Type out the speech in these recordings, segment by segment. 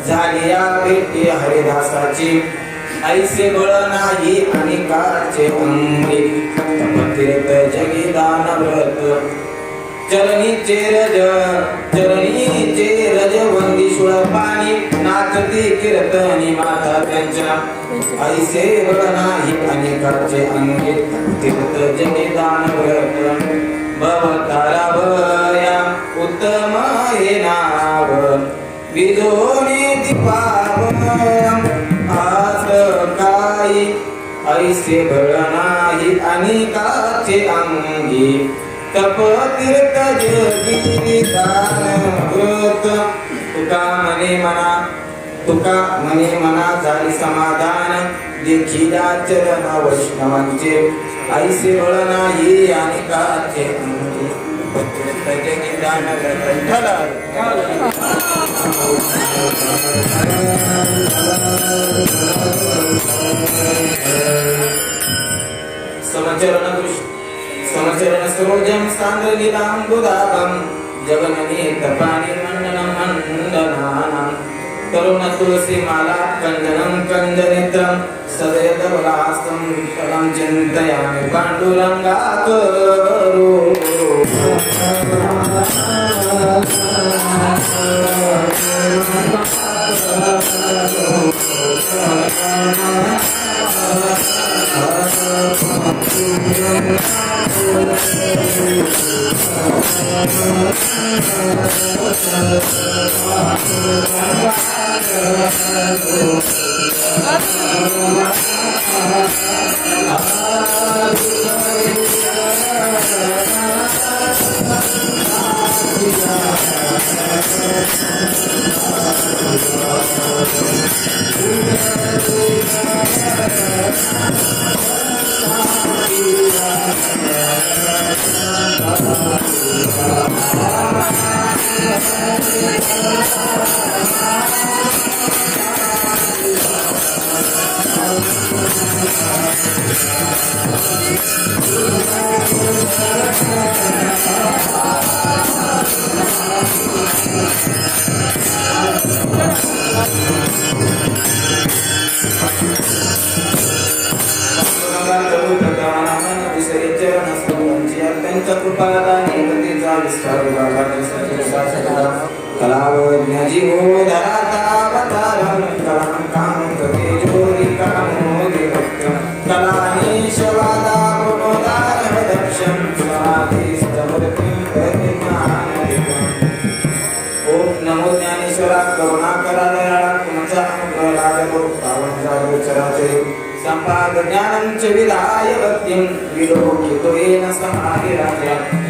झाली या भेटी हरिदासाची ऐसे बळ नाही अनेकाचे अंगी तीर्थ जगी दानव्रत चरणीचे रज वंदी शुळ पाणी नाचती कीर्तनी माता त्यांच्या ऐसे बळ नाही अनेकाचे अंगी तीर्थ जगी दानव्रत भवतारावया उत्तम हे नाव विदोने दीपावया आस काही ऐसे बळ नाही अनेकाचे अंगी तप तीर्थ जगी दानव्रत तुका मने मना झाली समाधान देखीला चरण वैष्णवांचे ऐसे बळ नाही अनेकाचे अंगी तीर्थ जगी दानव्रत समचरण सरोजम सांद्रलितांबुदाभं जगनने तपानि मंडनं मंडनानं तरुण तुलसी माला कंदनं कंदनेत्रं सदयधवलास्तं विठ्ठलं चिन्तयामि पाण्डुरङ्गाकरो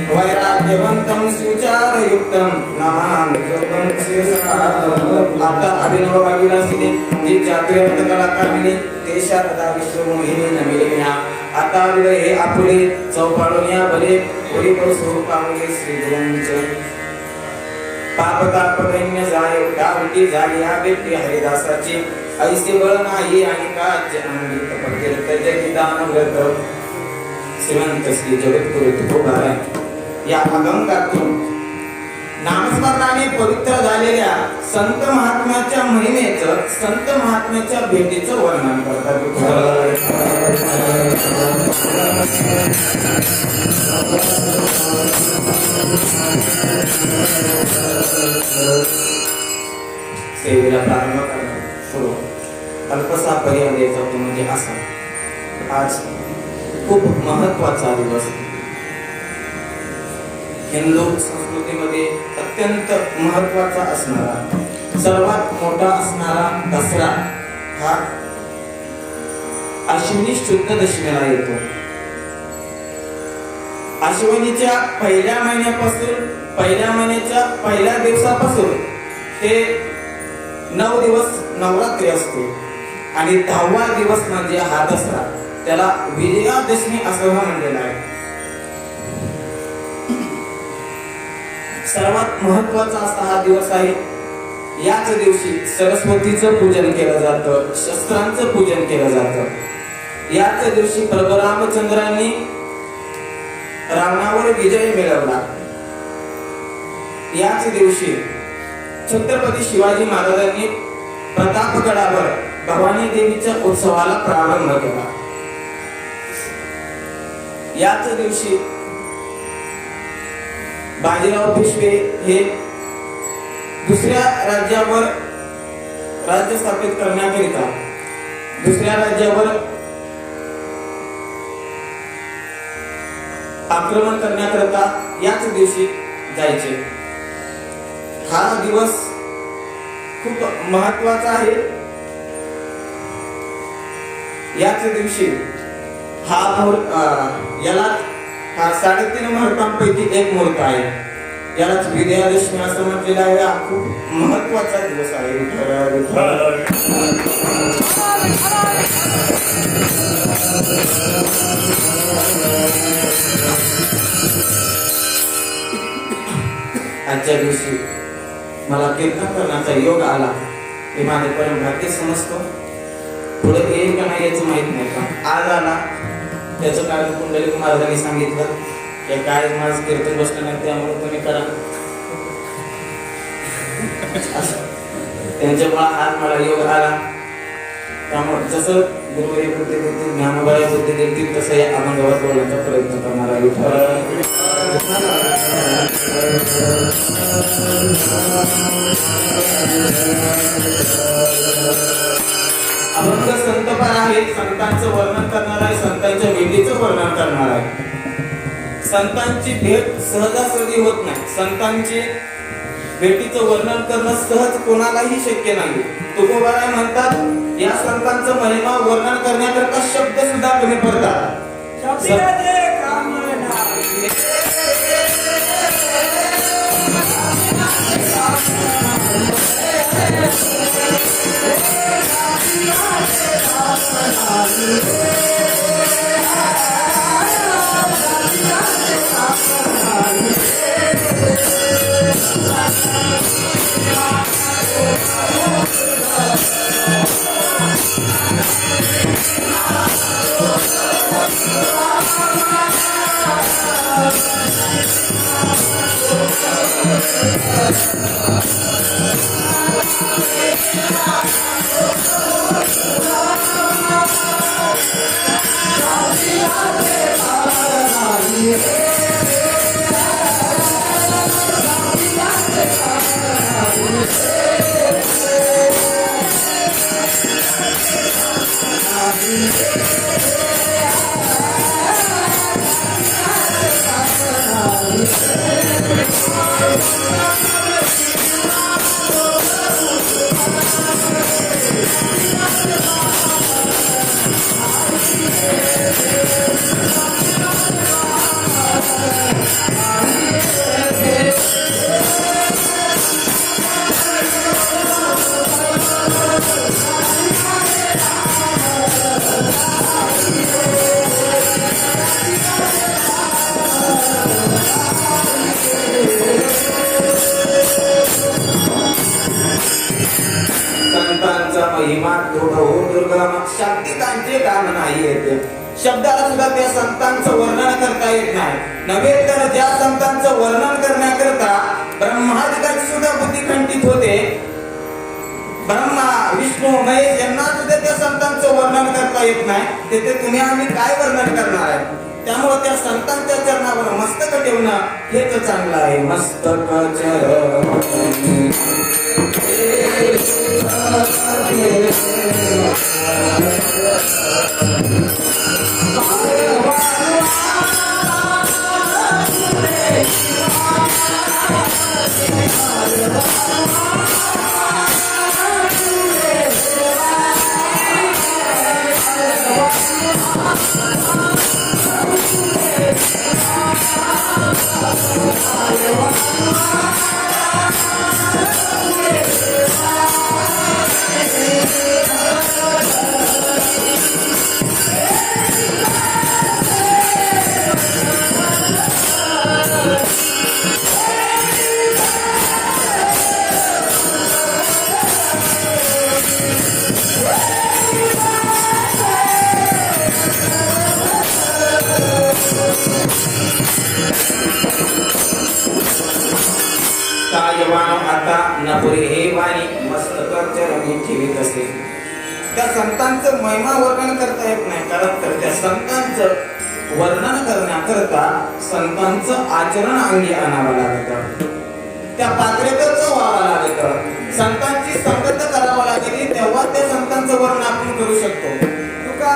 वैराग्यवंतं सुचारयुक्तं नमामि आता अभिनव भागीरथी जी जागृत कलाकारिणी ते शारदा विश्वमोहिनी नमिलिया आता हे आपुले चौपाळूनिया भले पुरी स्वरूपामुळे श्री गुरूंचे पाप ताप दैन्य जाय डावटी झाली या भेटी हरिदासाची ऐसे बळ नाही आणि काच अंगी तपतीर्थ जगी दानव्रत श्रीमंत श्री जगद्गुरु तुकोबाराय या अभंगातून नामस्मरणाने पवित्र झालेल्या संत महात्म्याच्या महिमेचं संत महात्म्याच्या भेटीचं वर्णन करतात. सेवेला प्रारंभ करणार सुरू अल्पसा पर्याय द्यायचा तो म्हणजे असा. आज खूप महत्वाचा दिवस हिंदू संस्कृतीमध्ये अत्यंत महत्वाचा असणारा सर्वात मोठा असणारा दसरा हा अश्विनी शुद्ध दशमीला येतो. अश्विनीच्या पहिल्या महिन्याच्या पहिल्या दिवसापासून ते 9 दिवस नवरात्री असते आणि 10वा दिवस म्हणजे हा दसरा, त्याला विजयादशमी असं म्हणलेलं आहे. सर्वात महत्वाचा असा हा दिवस आहे. याच दिवशी सरस्वतीचं पूजन केलं जातं, शस्त्रांचं पूजन केलं जातं. याच दिवशी प्रभू रामचंद्रांनी रावणावर विजय मिळवला. याच दिवशी छत्रपती शिवाजी महाराजांनी प्रतापगडावर भवानी देवीच्या उत्सवाला प्रारंभ केला. याच दिवशी बाजीराव पेशवे हे दुसऱ्या राज्यावर राज्य स्थापित करण्याकरिता दुसऱ्या राज्यावर आक्रमण करण्याकरिता याच दिवशी जायचे. हा दिवस खूप महत्वाचा आहे. याच दिवशी हा याला 3.5 मुहूर्तांपैकी एक मुहूर्त आहे. यालाच विजयादशमी असं म्हटलेलं आहे. हा खूप महत्वाचा दिवस आहे. आजच्या दिवशी मला कीर्तन करण्याचा योग आला हे माझे परम भाग्य समजतो. पुढे येईल का नाही याचं माहित नाही, पण आज आला त्याचं कारण कुंडलिक महाराजांनी सांगितलं की काय माझं कीर्तन बसलं नाही त्यामुळे तुम्ही करा. त्यांच्यामुळे आज मला योग आला. त्यामुळे जसं गुरुवारी बुद्धी देतील ज्ञानोबाई बुद्धी देतील तसं या अभंगावर बोलण्याचा प्रयत्न करणार आहे. अभंग संतपार आहे. संतांचं वर्णन करणार आहे. संतांच्या भेटीचं वर्णन करणार आहे. संतांची भेट सहजासहजी होत नाही. संतांची भेटीचं वर्णन करणं सहज कोणालाही शक्य नाही. तुकोबाराय म्हणतात या संतांचं महिमा वर्णन करण्याकरता शब्द सुद्धा कमी पडतात. महिमा दुर्गम शांतिकांचे काम नाही येते. शब्दाला सुद्धा त्या संतांचं वर्णन करता येत नाही. नव्हे तर ज्या संतांचं वर्णन करण्याकरता ब्रह्मादिकाची सुद्धा बुद्धी खंडित होते. ब्रह्मा विष्णू महेश यांना सुद्धा त्या संतांचं वर्णन करता येत नाही. तिथे तुम्ही आम्ही काय वर्णन करणार आहे. त्यामुळे त्या संतांच्या चरणावर मस्तक ठेवणं हेच चांगलं आहे. मस्तक चरण आता नपुरे हे वाणी मस्तक चरणी ठेवीत असे. त्या संतांचं महिमा वर्णन करता येत नाही, कारण तर त्या संतांचं वर्णन करण्याकरता संतांचं आचरण अंगी आणावं लागतं, त्या पात्रतेच व्हावं लागतं, संतांची संगत करावं लागते, तेव्हा त्या संतांचं वर्णन आपण करू शकतो. तुका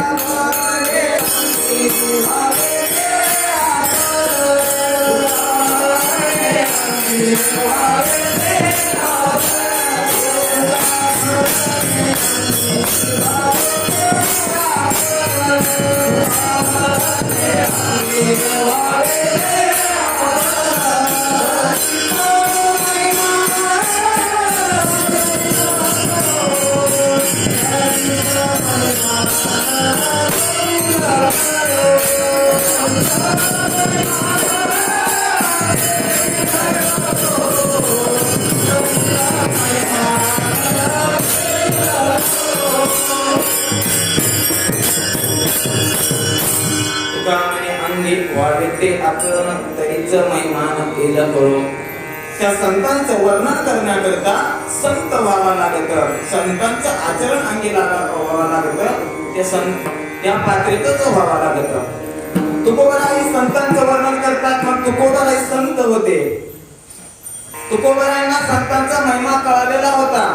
वाढते आचरण तरीच महिमान केलं करो. त्या संतांचं वर्णन करण्याकरता संत व्हावा लागतं, संतांचं आचरण अंगी व्हावं लागतं, त्या पात्रतेच व्हावं लागतं. तुकोबराई संतांचं वर्णन करतात, मग तुकोबराई संत होते. तुकोबरायांना संतांचा महिमा कळालेला होता,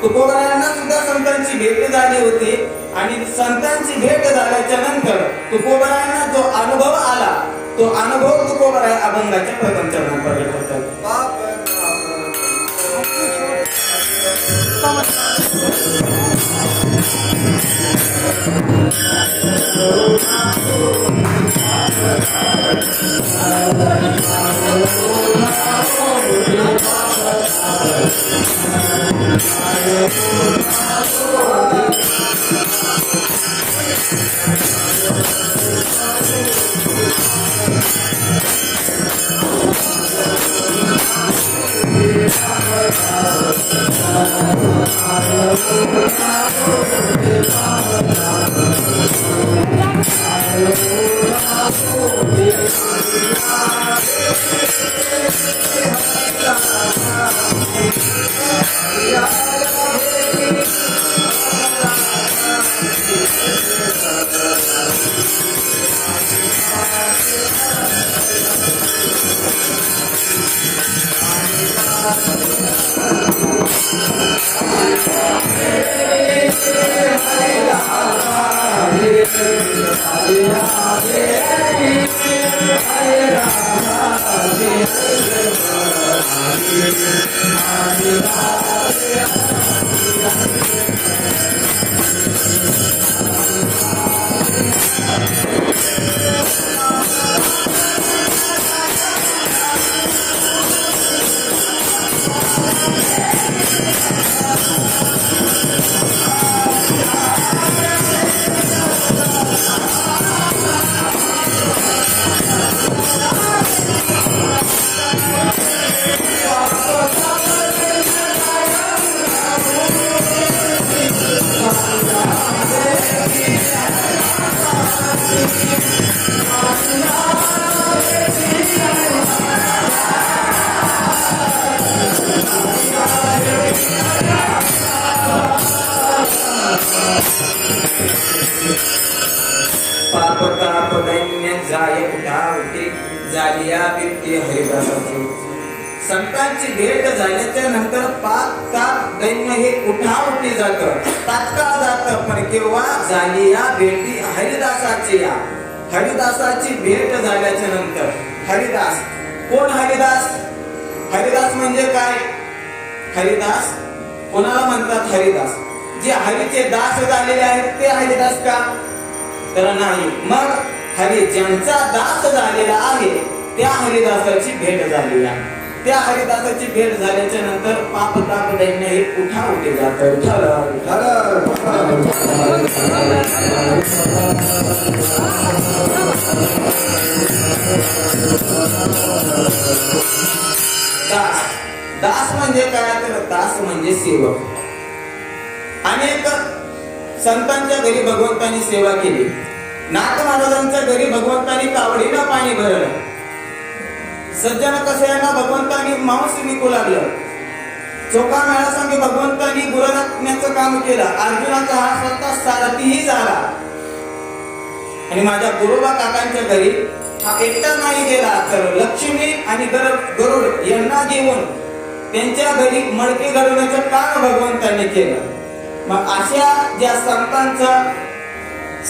तुकोबरायांना सुद्धा संतांची भेट झाली होती, आणि संतांची भेट झाल्याच्या नंतर तुकोबरायांना जो अनुभव आला, तो अनुभव तुकोबराय अभंगाच्या प्रथम चरणात प्रकट करतात. संतांची भेट झाल्याच्या नंतर पाच ताप दैन्य हे उठावटी जातं, तात्काळ जातं, पण केव्हा झाली या भेटी हरिदासाची. या हरिदासाची भेट झाल्याच्या नंतर हरिदास कोण? हरिदास, हरिदास म्हणजे काय? हरिदास कोणाला म्हणतात? हरिदास जे हरीचे दास झालेले आहेत ते हरिदास का? तर नाही. मग हरी ज्यांचा दास झालेला आहे त्या हरिदासाची भेट झाली आहे. त्या हरिदासाची भेट झाल्याच्या नंतर पाप ताप दैन्य हे उठावटे जातं. दास, दास म्हणजे काय? तर दास म्हणजे सेवक. अनेक संतांच्या घरी भगवंतांनी सेवा केली. नाथ महाराजांच्या घरी भगवंतांनी कावडीनं पाणी भरलं. सज्जन कशायांना भगवंतांनी मांस विकू लागलं. चोखा मेळा संगे भगवंतांनी गुरुनाथण्याचं काम केलं. अर्जुनाचा हा स्वतः सारथीही झाला. आणि माझ्या गुरुबा काकांच्या घरी हा एकटा नाही गेला, तर लक्ष्मी आणि गरुड यांना घेऊन त्यांच्या घरी मडके घडवण्याचं काम भगवंतांनी केलं. मग अशा ज्या संतांचा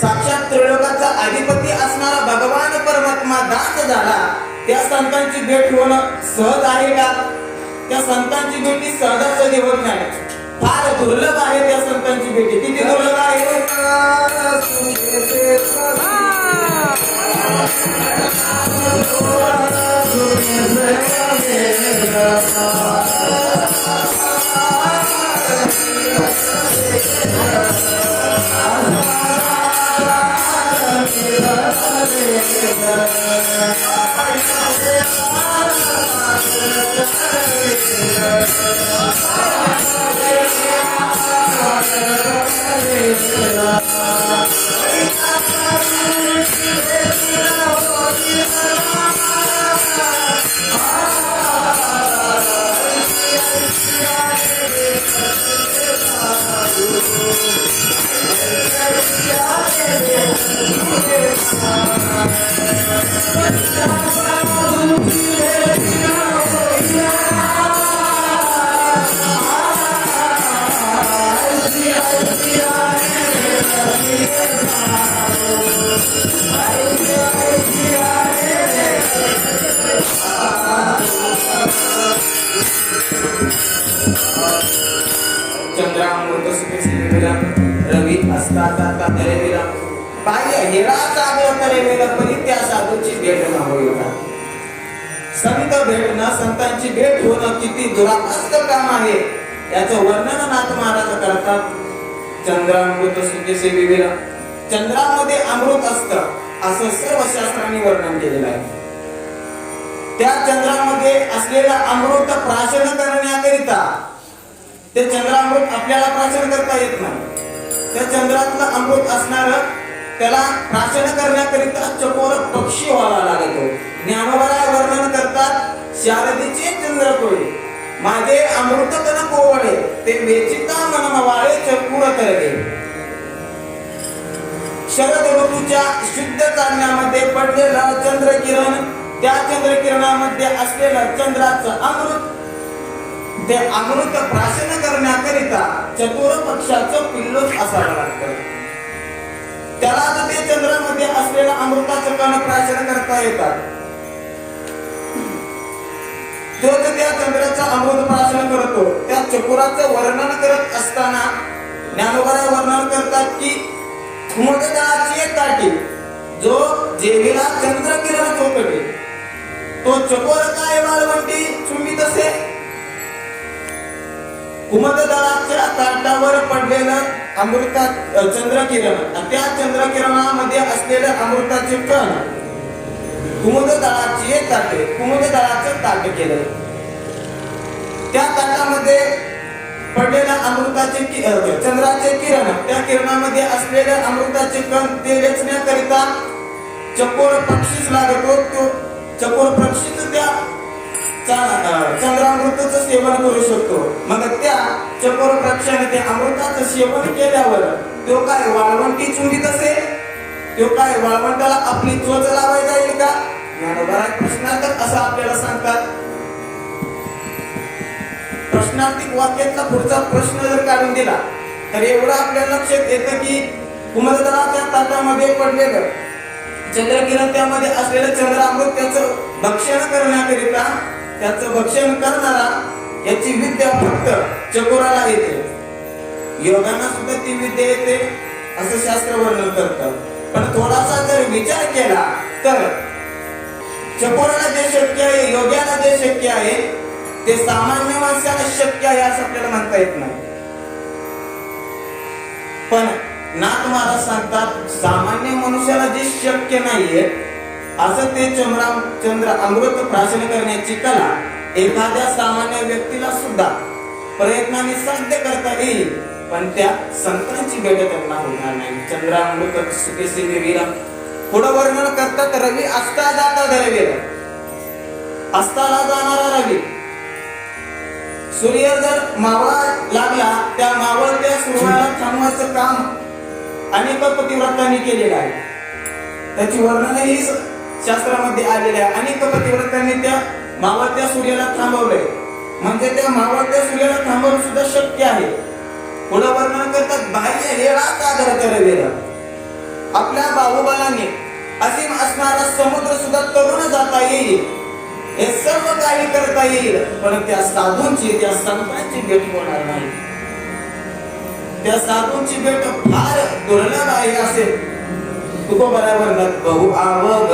साक्षात त्रिलोकाचा अधिपती असणारा भगवान परमात्मा दास झाला, त्या संतांची भेट होणं सहज आहे का? त्या संतांची भेटी सहजासहजी होत नाही. फार दुर्लभ आहे त्या संतांची भेटी. किती दुर्लभ आहे? चंद्रामृत सुखेसिला रवी असता जाता तरेविला बाह्य हेरा सागर तरेविला परी त्या साधूची भेट न होईल. संत भेटणं, संतांची भेट होणं किती दुरापास्त काम आहे याचं वर्णन नाथ महाराज करतात. चंद्रामृत सुखेसिला, चंद्रामध्ये अमृत असतं असं सर्व शास्त्रांनी वर्णन केलेलं आहे. त्या चंद्रामध्ये असलेला अमृत प्राशन करण्याकरिता, ते चंद्रामृत आपल्याला प्राशन करता येत नाही. त्या चंद्रातलं अमृत असणार त्याला प्राशन करण्याकरिता चकोर पक्षी व्हावा लागतो. ज्ञानोबराय वर्णन करतात, शारदीचे चंद्र कोळे माझे अमृत तन कोवळे, ते वेचिता मन मवाळे चकोर तरगे. शरद ऋतूच्या शुद्ध चांदण्यामध्ये पडलेलं चंद्रकिरण, त्या चंद्रकिरणामध्ये असलेलं चंद्राचं अमृत, ते अमृत प्राशन करण्याकरिता चतुर पक्षाचं पिल्लूच असावं लागतं. त्याला ते चंद्रामध्ये असलेलं अमृताचं कण प्राशन करता येतात. तोच त्या चंद्राचं अमृत प्राशन करतो. त्या चकोराचं वर्णन करत असताना ज्ञानोबराय वर्णन करतात की कुमुददळाची एक काठी, जो जेवीला चंद्रकिरण चोकटे, तो चकोर काय वाळवंटी चुंबित असे. कुमुददळाच्या ताटावर पडलेलं अमृतात चंद्रकिरण, त्या चंद्रकिरणामध्ये असलेले अमृताचे कण कुमुददळाची एक ताटे, कुमुददळाचं ताट केलं. त्या ताटामध्ये पडलेल्या अमृताचे चंद्राचे किरण, त्या किरणामध्ये असलेले अमृताचे कण ते वेचण्याकरिता चकोर पक्षीच लागतो. तो चकोर पक्षीच त्या चंद्रामृताचं सेवन करू शकतो. मग त्या चकोर पक्षाने ते अमृताचं सेवन केल्यावर तो काय वाळवंटी चुंबीत असे. तो काय वाळवंटाला आपली चोच लावायला जाईल का? ज्ञानोबराय प्रश्नार्थक असं आपल्याला सांगतात. प्रश्नार्थिक वाक्यातला पुढचा प्रश्न जर काढून दिला तर एवढं आपल्या लक्षात येतं की कुमुददळाच्या ताटामध्ये पडलेलं चंद्रकिरण, त्यामध्ये असलेलं चंद्रामृत त्याचं भक्षण करण्याकरिता, त्याचं भक्षण करणारा याची विद्या फक्त चकोराला येते. योगांना सुद्धा ती विद्या येते असं शास्त्र वर्णन करतं. पण थोडासा जर विचार केला तर चकोराला जे शक्य आहे, योग्याला जे शक्य आहे, ते सामान्य माणसाला शक्य आहे असं आपल्याला म्हणता येत नाही. पण नाथ महाराज सांगतात, सामान्य मनुष्याला जे शक्य नाहीये असं ते चंद्र अमृत प्राशन करण्याची कला एखाद्या सामान्य व्यक्तीला सुद्धा प्रयत्नाने साध्य करता येईल. पण त्या संतांची भेट त्यांना होणार नाही. चंद्रामृत सुखेसी विविला पुढं वर्णन करतात, रवी असता जाता धरवेल, अस्ताला जाणारा रवी सूर्य जर मावळा लागला, त्या मावळत्या सूर्याला थांबवायचं काम अनेक पतिव्रतांनी केलेलं आहे. त्याची वर्णनही शास्त्रामध्ये आलेले आहे. अनेक पतिव्रतांनी त्या मावळत्या सूर्याला थांबवलंय. म्हणजे त्या मावळत्या सूर्याला थांबवणं सुद्धा शक्य आहे. पुढे वर्णन करतात, बाह्य हेळा सागर करवेल. आपल्या बाहुबलाने असीम असणारा समुद्र सुद्धा तरुण जाता येईल, हे सर्व काही करता येईल, पण त्या साधूंची, त्या संतांची भेट होणार नाही. त्या साधूंची भेट फार दुर्लभ आहे असे तुकोबारा वर्णनात बहु अवघड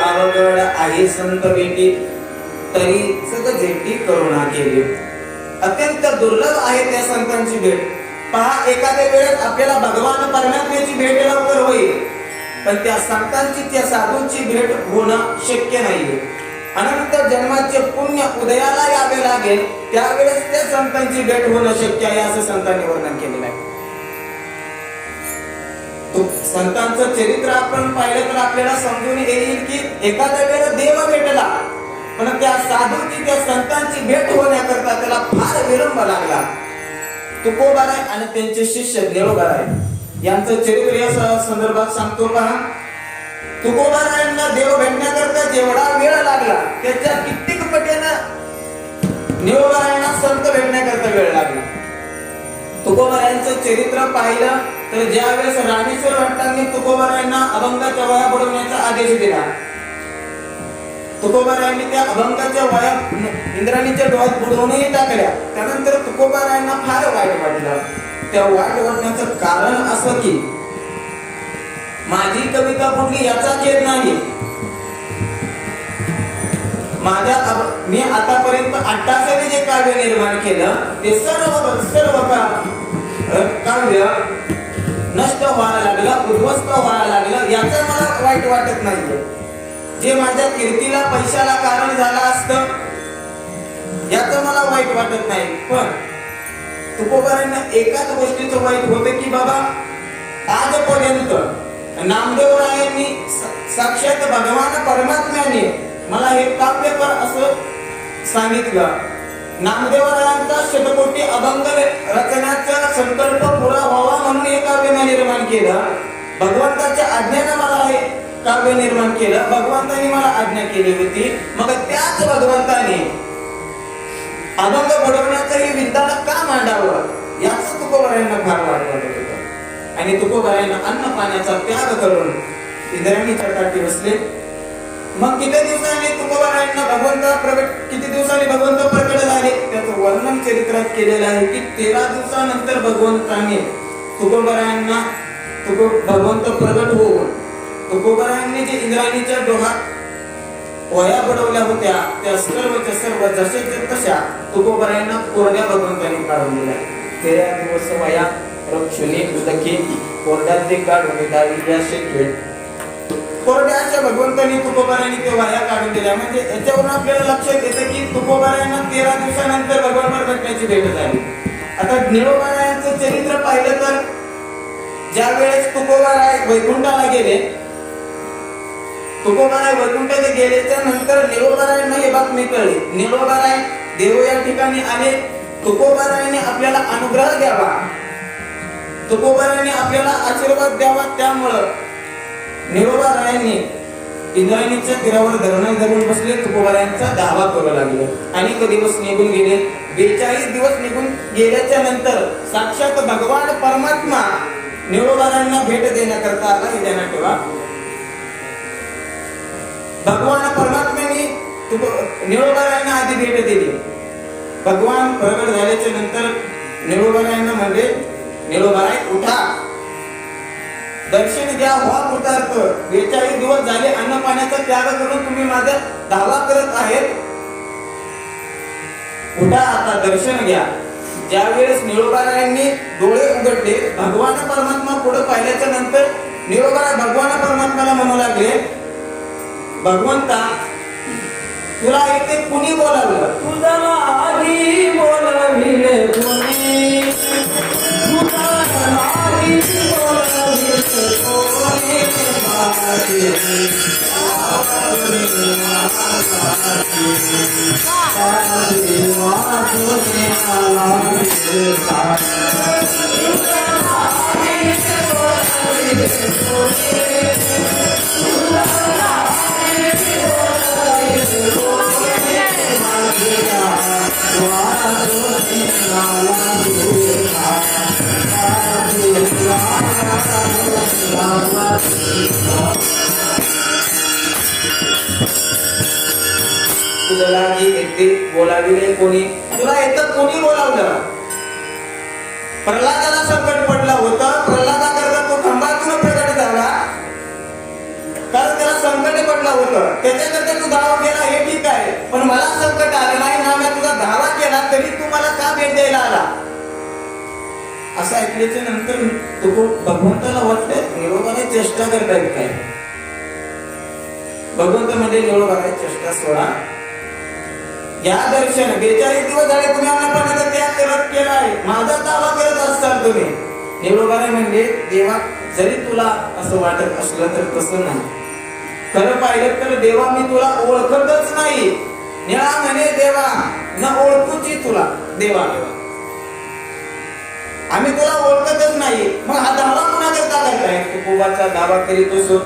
अवघड आहे संत भेटी, तरी सगळेटी करुणा केली. अत्यंत दुर्लभ आहे त्या संतांची भेट. पहा, एखाद्या वेळेस आपल्याला भगवान परमात्म्याची भेट लवकर होईल, पण त्या संतांची, त्या साधूंची भेट होणं शक्य नाहीये. अनंत जन्माचे पुण्य उदयाला यावे लागेल, त्यावेळेस त्या संतांची भेट होणं शक्य आहे असं संतांनी वर्णन केलेलं आहे. संतांचं चरित्र आपण पाहिलं तर आपल्याला समजून येईल की एखाद्या वेळेला देव भेटला, पण त्या साधूची, त्या संतांची भेट होण्याकरता त्याला फार विलंब लागला. तुकोबाराय आणि त्यांचे शिष्य ज्ञानोबाराय यांचं चरित्र या संदर्भात सांगतो. पहा, तुकोबारायांना देव भेटण्याकरता जेवढा वेळ लागला, त्याच्या कित्येक पटीनं ज्ञानोबारायांना संत भेटण्याकरता वेळ लागला. तुकोबारायांचं चरित्र पाहिलं तर ज्यावेळेस रामेश्वर भट्टांनी तुकोबारायांना अभंगाच्या वया बुडवण्याचा आदेश दिला, तुकोबारायांनी त्या अभंगाच्या वया इंद्राणीच्या डोळ्यात बुडवूनही टाकल्या. त्यानंतर तुकोबारायांना फार वाईट वाटलं. त्या वाईट वाटण्याचं कारण असं की माझी कविता बुडली याचा खेद नाही. मी आतापर्यंत 88 जे काव्य निर्माण केलं ते सर्व काव्य नष्ट व्हायला लागलं, उद्ध्वस्त व्हायला लागलं, याचं मला वाईट वाटत नाहीये. जे माझ्या कीर्तीला, पैशाला कारण झालं असतं याचं मला वाईट वाटत नाही. पण तुकोबारांना एकाच गोष्टीचं वाईट होतं की बाबा, आजपर्यंत नामदेवरायांनी साक्षात भगवान परमात्म्याने मला हे काव्य कर असं सांगितलं. नामदेवरायांचा शतकोटी अभंग रचण्याचा संकल्प पुरा व्हावा म्हणून हे काव्य निर्माण केलं. भगवंताच्या आज्ञेनं मला हे काव्य निर्माण केलं. भगवंताने मला आज्ञा केली होती. मग त्याच भगवंताने अभंग घडवण्याचंही विधान का मांडावं याचं तुकोबारायांना फार वाटत होतं. आणि तुकोबारायांना अन्न पाण्याचा त्याग करून इंद्राणीच्या काठी बसले. मग किती दिवसांनी भगवंत प्रकट झाले त्याचं वर्णन चरित्रात केलेलं आहे की 13 दिवसानंतर भगवंताने भगवंत प्रकट होऊन तुकोबारायांनी जे इंद्राणीच्या डोहात वया बुडवल्या होत्या त्या सर्वच्या सर्व जसे तशा तुकोबारायांना कोरड्या भगवंतांनी काढून दिल्या. 13 दिवस वया रक्षुनी उदकी कोरड्यात ते काढून दावी या शेखेड. कोरड्या अशा भगवंतांनी तुकोबारायांनी ते वाया काढून दिल्या. म्हणजे याच्यावरून आपल्याला लक्षात येतं की तुकोबारायांना 13 दिवसानंतर भगवान भेटण्याची भेट झाली. आता निळोबारायांचं चरित्र पाहिलं तर ज्या वेळेस तुकोबाराय वैकुंठाला गेले, तुकोबाराय वैकुंठाला गेल्याच्या नंतर निळोबारायांना ही बातमी कळली. निळोबाराय देव या ठिकाणी आले, तुकोबारायांनी आपल्याला अनुग्रह द्यावा, तुकोबारायांनी आपल्याला आशीर्वाद द्यावा. त्यामुळं निळोबारायांनी इंद्रायणीच्या तीरावर धरण धरून बसले. तुकोबारायांचा दावा करू लागले. अनेक दिवस निघून गेले. 42 दिवस निघून गेल्याच्या नंतर साक्षात भगवान परमात्मा निळोबारायांना भेट देण्याकरता आला. हे ध्यानात ठेवा. भगवान परमात्म्याने निळोबारायांना आधी भेट दिली. भगवान प्रगट झाल्याच्या नंतर निळोबारायांना म्हणले, निळोबाराय उठा, दर्शन घ्या, व्हा कृतार्थ. 42 दिवस झाले अन्न पाण्याचा त्याग करून तुम्ही माझा दावा करत आहेत, उठा आता दर्शन घ्या. ज्या वेळेस निळोबारायांनी डोळे उघडले, भगवान परमात्मा पुढे पाहिल्याच्या नंतर निळोबाराय भगवान परमात्म्याला म्हणू लागले, भगवंता तुला इथे कुणी बोलावलं? तुझा आधी बोलविले कोणी, तुझा आधी बोलविले कोणी, माझे तुला येथे बोलाविले कोणी? तुला येतं कोणी बोलावलं? प्रल्हादाला संकट पडलं होतं. प्रल्हादाकरता तो खंबातून प्रकट झाला, कारण त्याला संकट पडलं होतं. त्याच्याकरता तू दावा केला हे ठीक आहे, पण मला संकट आलं नाही ना, मी तुझा दावा केला तरी तू मला का भेट द्यायला आला? असं ऐकल्याच्या नंतर तो भगवंताला वाटलं निळोबाने चेष्टा करतायत काय. भगवंत म्हणजे निळोबाने चेष्टा सोडा, या दर्शन. 42 दिवस झाले तुम्ही अन्नपाण्याचा त्याग करत केला आहे, माझा दावा करत असताल तुम्ही. निळोबाने म्हणजे देवा जरी तुला असं वाटत असलं तर तसं नाही. खरं पाहिलं तर देवा मी तुला ओळखतच नाही. निळा म्हणे देवा न ओळखूची तुला देवा, आम्ही तुला ओळखतच नाही. मग हा दावा कुणाकरता करताय? तुकोबाचा दावा करीत असो,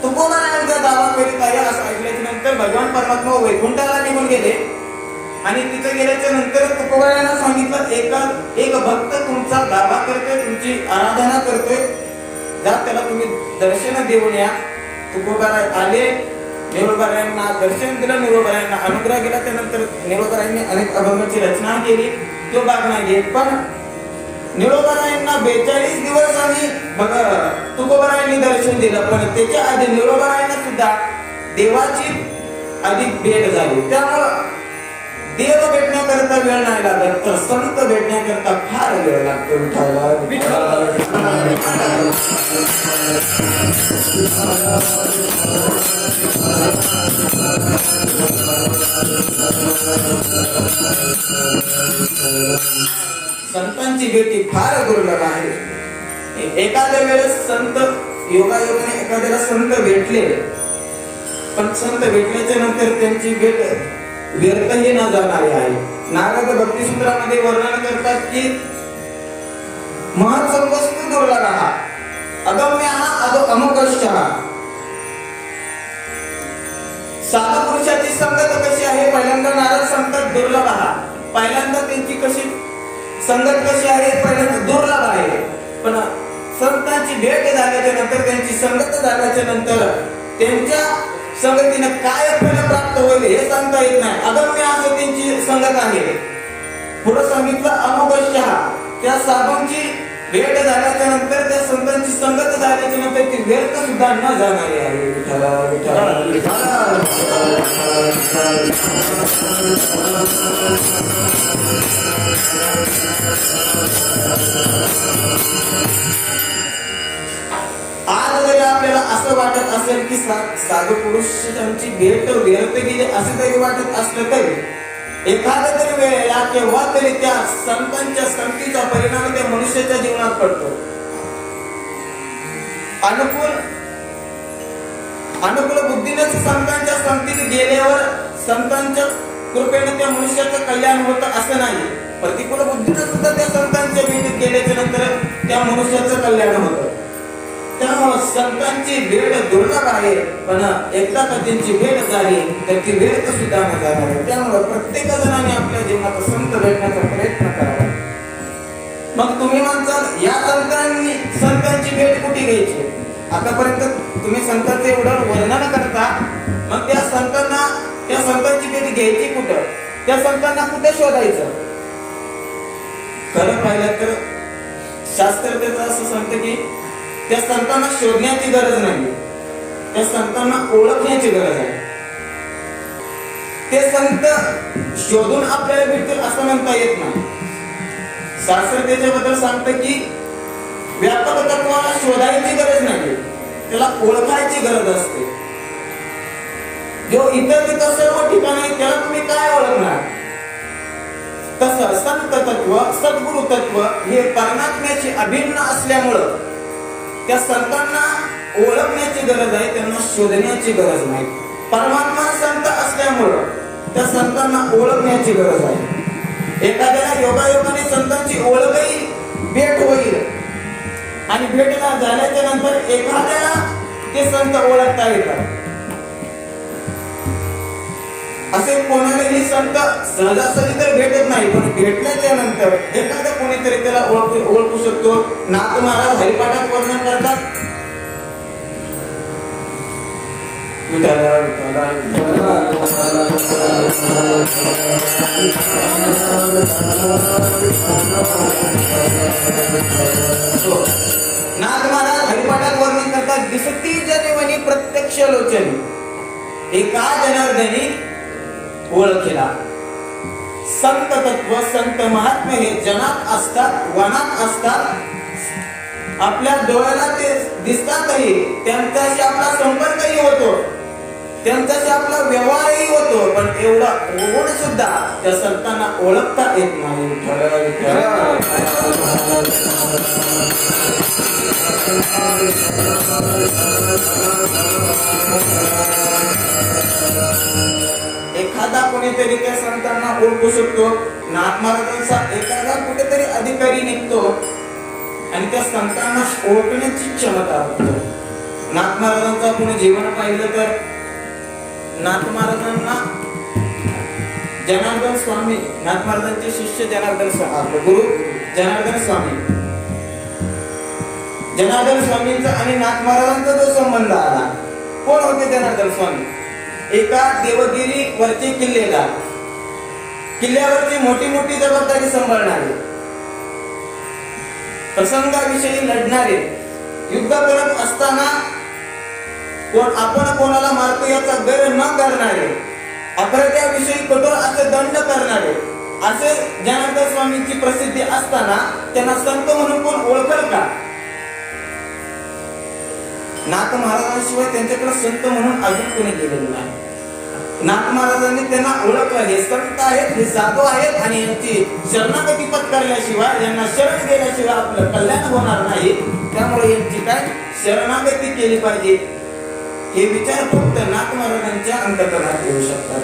तुकोबारायांचा दावा करीत आहे. असं ऐकल्याच्या नंतर भगवान परमात्मा वैकुंठाला निघून गेले. आणि तिथे गेल्याच्या नंतर तुकोबारायांना सांगितलं, एक भक्त तुमचा दावा करतोय, तुमची आराधना करतोय, जा त्याला तुम्ही दर्शन देऊन या. तुकोबाराय आले, निळोबारायांना दर्शन दिलं, निळोबारायांना अनुग्रह केला. त्यानंतर निळोबारायांनी अनेक अभंगाची रचना केली, तो भाग नाही घेत. पण निळोबारायांना 42 दिवस आणि तुकोबारायांनी दर्शन दिलं. पण त्याच्या आधी निळोबारायांना सुद्धा देवाची अधिक भेट झाली. त्यामुळं देव भेटण्याकरता वेळ नाही लागत, तर संत भेटण्याकरता फार वेळ लागतो. संतांची भेटी फार दुर्लभ आहे. एखाद्या वेळेस संत योगायोगाने एखाद्याला संत भेटले, पण संत भेटल्याच्या नंतर त्यांची भेट व्यर्थही न जाणारी आहे. नारद भक्तिसूत्रामध्ये वर्णन करतात की महत्संवस्तु दुर्लभः अगम्यः अमुकश्चः. साधू पुरुषाची संगत कशी आहे? पहिल्यांदा नारद सांगतात दुर्लभः. पहिल्यांदा त्यांची कशी संगत कशी आहे? पहिल्यांदा दुर्लभ आहे. पण संतांची भेट झाल्याच्या नंतर, त्यांची संगत झाल्याच्या नंतर त्यांच्या संगतीने काय फल प्राप्त होईल हे सांगता येत नाही. अगम्य असं त्यांची संगत आहे. पुढे सांगितलं अमुकश्चः, त्या साधूंची भेट झाल्याच्या नंतर त्या संतांची संगत झाल्याच्या नंतर ती व्यर्थ सुद्धा न जाणारी आहे. विठ्ठला विठ्ठला आज जरी आपल्याला असं वाटत असेल की साधू पुरुषांची भेट व्यर्थ गेली असे जरी वाटत असलं तरी एखाद्या तरी वेळेला केव्हा तरी त्या संतांच्या संगतीचा परिणाम त्या मनुष्याच्या जीवनात पडतो. अनुकूल बुद्धीनेच संतांच्या संगतीत गेल्यावर संतांच्या कृपेने त्या मनुष्याचं कल्याण होतं असं नाही. प्रतिकूल बुद्धीने सुद्धा त्या संतांच्या भेटीत गेल्याच्या नंतर त्या मनुष्याचं कल्याण होतं. त्यामुळे संतांची भेट दुर्लभ आहे, पण एकदा का त्यांची भेट झाली तर ती भेट सुद्धा न जाणार आहे. त्यामुळे प्रत्येक जणांनी आपल्या जीवनात संत भेटण्याचा प्रयत्न करावा. मग तुम्ही म्हणताल या संतांची भेट कुठे घ्यायची? आतापर्यंत तुम्ही संतांचं एवढं वर्णन करता, मग त्या संतांची भेट घ्यायची कुठं? त्या संतांना कुठे शोधायचं? खरं पाहिलं तर शास्त्र त्याचं असं सांगतं की त्या संतांना शोधण्याची गरज नाही, त्या संतांना ओळखण्याची गरज आहे. ते संत शोधून आपल्याला भेटतील असं म्हणता येत नाही. शास्त्र त्याच्याबद्दल सांगतं की व्यापक तत्वाला शोधायची गरज नाही, त्याला ओळखायची गरज असते. जो इतर तिथं सर्व ठिकाणी त्याला तुम्ही काय ओळखणार? तसं संत तत्व, सद्गुरु तत्व हे परमात्म्याची अभिन्न असल्यामुळं त्या संतांना ओळखण्याची गरज आहे, त्यांना शोधण्याची गरज नाही. परमात्मा संत असल्यामुळं त्या संतांना ओळखण्याची गरज आहे. एखाद्याला योगायोगाने संतांची ओळखही भेट होईल आणि भेटला झाल्याच्या नंतर एखाद्याला ते संत ओळखता येतात. असे कोणालाही संत सहजासहजी तर भेटत नाही, पण भेटल्याच्या नंतर एखादा कोणीतरी त्याला ओळखू शकतो. नाथ महाराज हरिपाठात वर्णन करतात, नाथ महाराज हरिपाठात वर्णन करतात, दिसती जनिवनी प्रत्यक्ष लोचनी एका जनार्दनी ओळखीला. संत तत्व, संत महात्मे हे जनात असतात, वनात असतात, आपल्या डोळ्याला ते दिसतातही, त्यांच्याशी आपला संपर्कही होतो, त्यांच्याशी आपला व्यवहारही होतो, पण एवढा होऊन सुद्धा त्या संतांना ओळखता येत नाही. एखादा कोणीतरी त्या संतांना ओळखू शकतो. नाथ महाराजांचा एखादा कुठेतरी अधिकारी निघतो आणि त्या संतांना ओळखण्याची क्षमता होतो. नाथ महाराजांचा कोणी जीवन पाहिलं तर नाथ महाराजांना जनार्दन स्वामी, नाथ महाराजांचे शिष्य जनार्दन स्वामी, आपले गुरु जनार्दन स्वामी, जनार्दन स्वामींचा आणि नाथ महाराजांचा जो संबंध आला. कोण होते जनार्दन स्वामी? एका देवगिरी वरचे किल्ल्यावरची मोठी मोठी जबाबदारी सांभाळणारे, प्रसंगाविषयी लढणारे, युद्ध करत असताना आपण कोणाला मारतो याचा गैर न करणारे, अपराध्याविषयी कठोर असे दंड करणारे, असे जनार्दन स्वामींची प्रसिद्धी असताना त्यांना संत म्हणून कोण ओळखल का? नाथ महाराजांशिवाय त्यांच्याकडे संत म्हणून अजून कोणी गेलेलं नाही. नाथ महाराजांनी त्यांना ओळखलं, हे संत आहेत, हे साधू आहेत आणि यांची शरणागती पत्करल्याशिवाय, यांना शरण गेल्याशिवाय आपलं कल्याण होणार नाही. त्यामुळे यांची काय शरणागती केली पाहिजे हे विचार फक्त नाथ महाराजांच्या अंतःकरणात येऊ शकतात.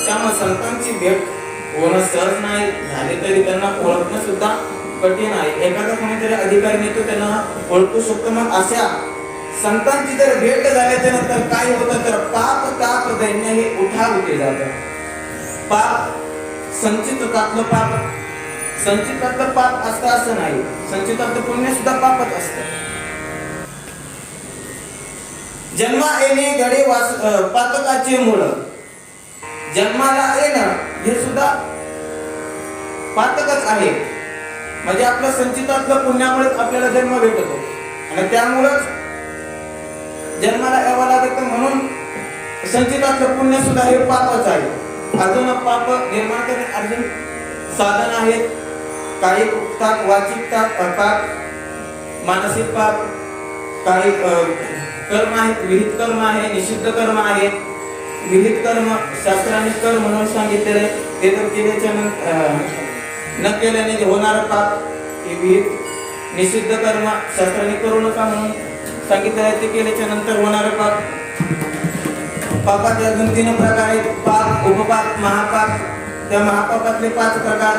त्यामुळे संतांची भेट होणं सहज नाही, झाली तरी त्यांना ओळखणं सुद्धा कठीण आहे. एखादा कोणीतरी अधिकारी नेतो त्यांना ओळखू शकतो. मग अशा संतांची जर भेट झाल्याच्या नंतर काय होतं तर पाप ताप दैन्य हे उठावते जातं. पाप संचितातलं पाप, संचितातलं पाप असतं असं नाही, संचितातलं पुण्य सुद्धा पापच असतं. जन्मा येणे गडे पातकाचे मूळ. जन्माला येणं हे सुद्धा पातकच आहे. म्हणजे आपल्या संचितातलं पुण्यामुळेच आपल्याला जन्म भेटतो आणि त्यामुळेच जन्माला यावं लागतं. म्हणून संचितातलं पुण्य सुद्धा हे पापच आहे. अजून पाप निर्माण करणे अजून साधन आहेत. काही पाप, वाचिक पाप, मानसिक पाप, काही कर्म आहेत, विहित कर्म आहे, निषिद्ध कर्म आहे. विहित कर्म शास्त्राने कर म्हणून सांगितलेले, ते जर केल्याच्या न केल्याने होणारं पाप हे विहित. निषिद्ध कर्म शास्त्राने करू नका म्हणून सांगितलेलं आहे, ते केल्याच्या नंतर होणारं पाप. पापाचे अजून 3 प्रकार आहेत: पाप, उपपाप, महापाप. त्या महापापातले 5 प्रकार: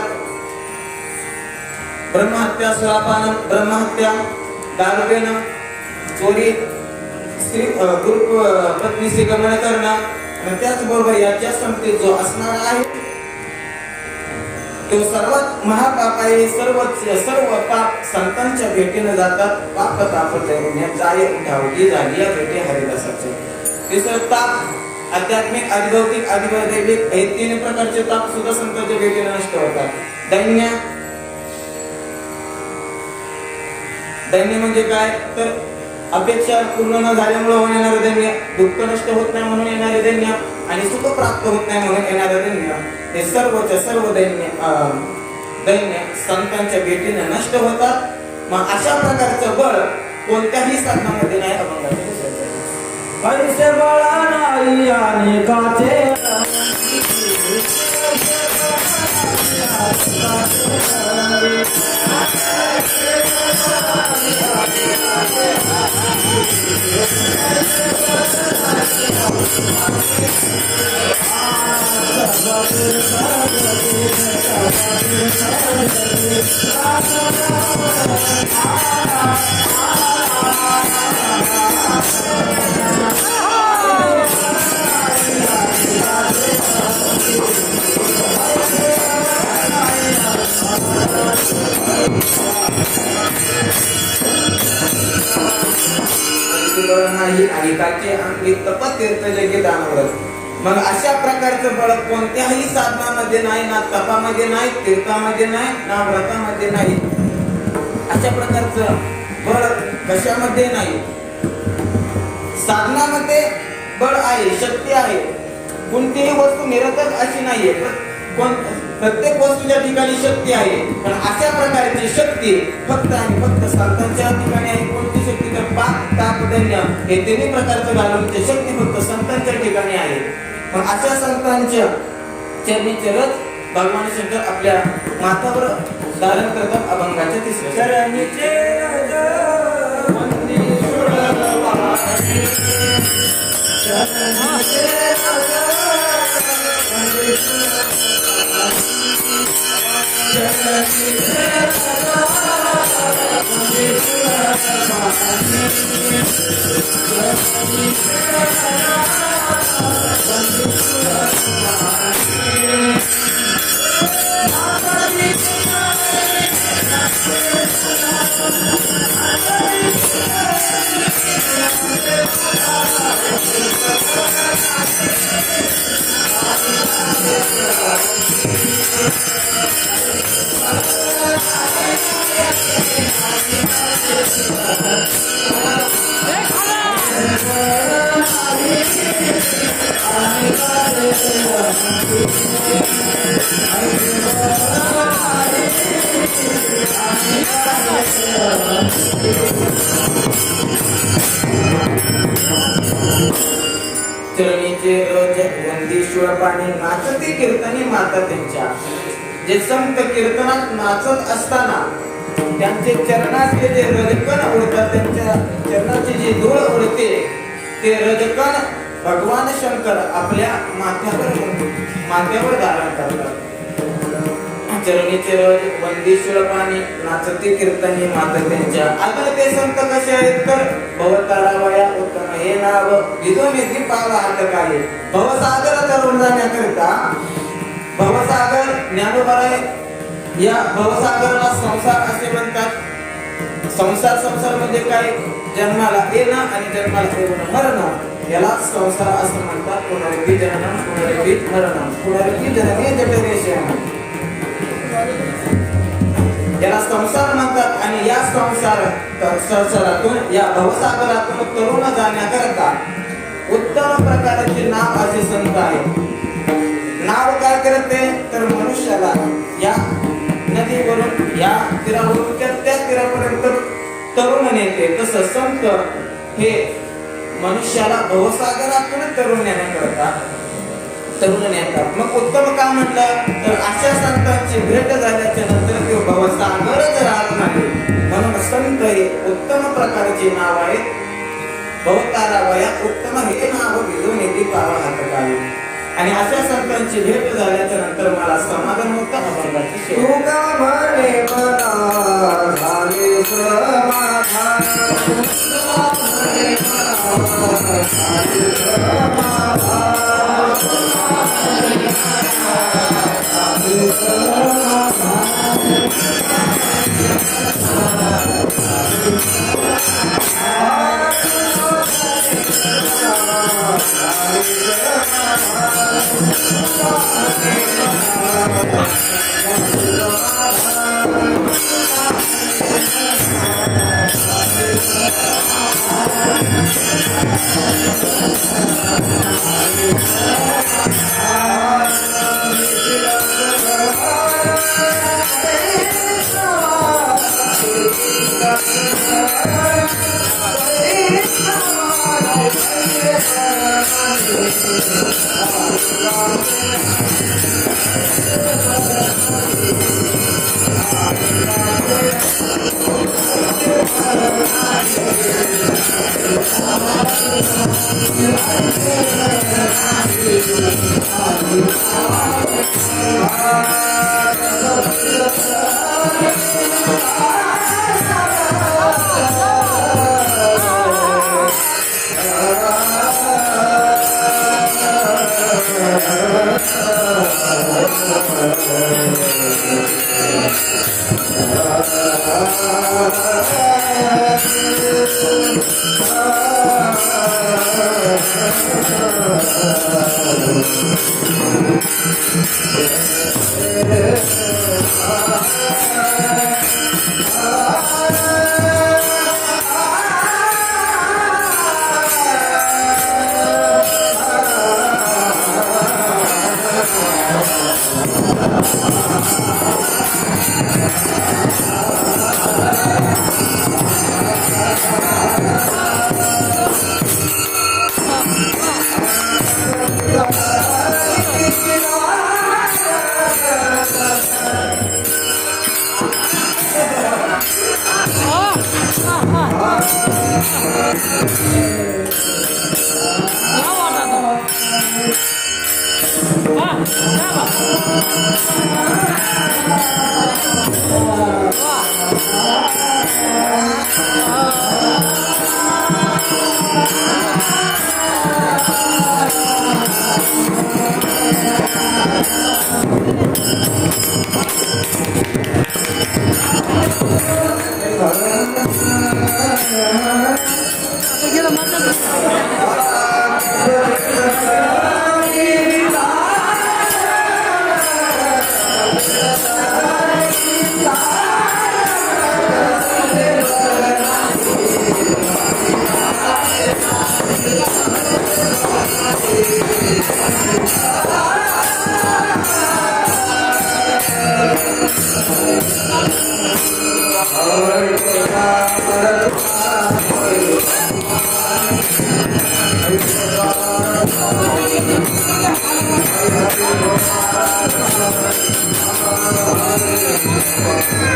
ब्रह्महत्या, सुरापान, ब्रह्महत्या, दारू पिणं, चोरी, स्त्री पत्नीशी गमन करणं. आणि त्याचबरोबर याच्या संगतीत जो असणार आहे तो सर्वात महापाप आहे. सर्व पाप संतांच्या भेटीने जातात. पाप ताप जाय उठावली झाली या भेटी हरिदासाचे. तिसरं ताप, आध्यात्मिक, अधिभौतिक, अधिदैविक हे 3 प्रकारचे ताप सुद्धा संतांच्या भेटीने नष्ट होतात. दैन्य. दैन्य म्हणजे काय तर अपेक्षा पूर्ण न झाल्यामुळे होणारे दैन्य. दुःख नष्ट होत नाही म्हणून येणारे दैन्य आणि सुख प्राप्त होत नाही म्हणून येणारे दैन्य. हे सर्वच्या सर्व दैन्य संतांच्या भेटीने नष्ट होतात. मग अशा प्रकारचं बळ कोणत्याही साधनामध्ये नाही. अभंगाचे पैसे बळा नाही अनेकाचे नाही अनेकाचे अंगी तपत तीर्थ जगी दानवर. मग अशा प्रकारचं बळ कोणत्याही साधनामध्ये नाही, ना तपामध्ये नाही, तीर्थामध्ये नाही, ना व्रतामध्ये नाही. अशा प्रकारचं बळ कशामध्ये नाही. साधनामध्ये बळ आहे, शक्ती आहे. कोणतीही वस्तू निरर्थक अशी नाहीये. प्रत्येक वस्तूच्या ठिकाणी शक्ती आहे. पण अशा प्रकारची शक्ती फक्त आणि फक्त संतांच्या ठिकाणी आहे. कोणती शक्ती तर पाप, ताप, दैन्य हे 3 प्रकारचं घालून शक्ती फक्त संतांच्या ठिकाणी आहे. मग अशा संतांच्या चरणीचे रथ भगवान शंकर आपल्या माथावर धारण करतात. अभंगाच्या 3ऱ्या चरणीचे रथ वंदी सुरवारी. चरणीचे रथ वंदी सुरवारी. चरणीचे रथ वंदी सुरवारी. चरणीचे रथ वंदी सुरवारी. चरणीचे रज वंदी शुळपाणी नाचती कीर्तनी माता त्यांच्या. जे संत कीर्तनात नाचत असताना त्यांचे चरणातले जे रजकण उडतात, त्यांच्या चरणाची जी धूळ उडते, ते रजकण भगवान शंकर आपल्या माथ्यावर धारण करतात. चरणीचे रज वंदी शुळपाणी नाचती कीर्तनी माता त्यांच्या. अजून ते संत कसे आहेत तर भवतारावया उत्तम हे नाव विधून येथे पावा हात काय. भवसागर तरुण जाण्याकरिता भवसागर ज्ञानोबा आहे. या भवसागराला संसार असे म्हणतात. संसार म्हणजे काय? जन्माला येणं आणि जन्माला येऊन मरण, याला संसार असं म्हणतात. पुनरुक्ती जननम पुनरुक्ती मरणम पुनरुक्ती जननी जठरेशयम, याला संसार म्हणतात. आणि या संसारातून या भवसागरातून तरुण जाण्याकरता उत्तम प्रकारचे नाव असे संत आहेत. नाव काय करते तर मनुष्याला या नदीवरून या तीरावरून त्या तीरापर्यंत तरुण नेते. तसं संत हे मनुष्याला भवसागरातून तरुण नेण्याकरता तरुण नेतात. मग उत्तम का म्हटलं तर अशा संतांची भेट झाल्याच्या नंतर ते भवसागरच राहत नाही. म्हणून संत हे उत्तम प्रकारचे नाव आहे. भवतारावया उत्तम हे नाव भिजून येते पावा हातकाली. आणि अशा संतांची भेट झाल्याच्या नंतर मला समाधान होतं. अभंगाची शेवट.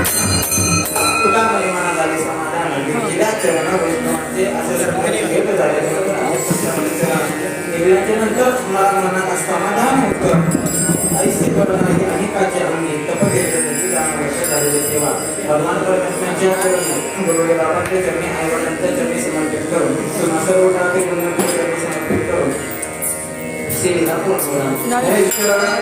तुका म्हणे मना झाले समाधान, तुका म्हणे मना झाले समाधान, झाले नंतर मला मनात समाधान होतं. ऐसे बरनाही अनेकाचे अंगी तपकेत वर्ष झालेले तेव्हा भगवान परमात्म्याच्या चरणी गुरुदेव बाबांच्या चरणी आईवडिलांच्या चरणी समर्पित करून सर्व टाके चरणी समर्पित करून सेवेला पूर्ण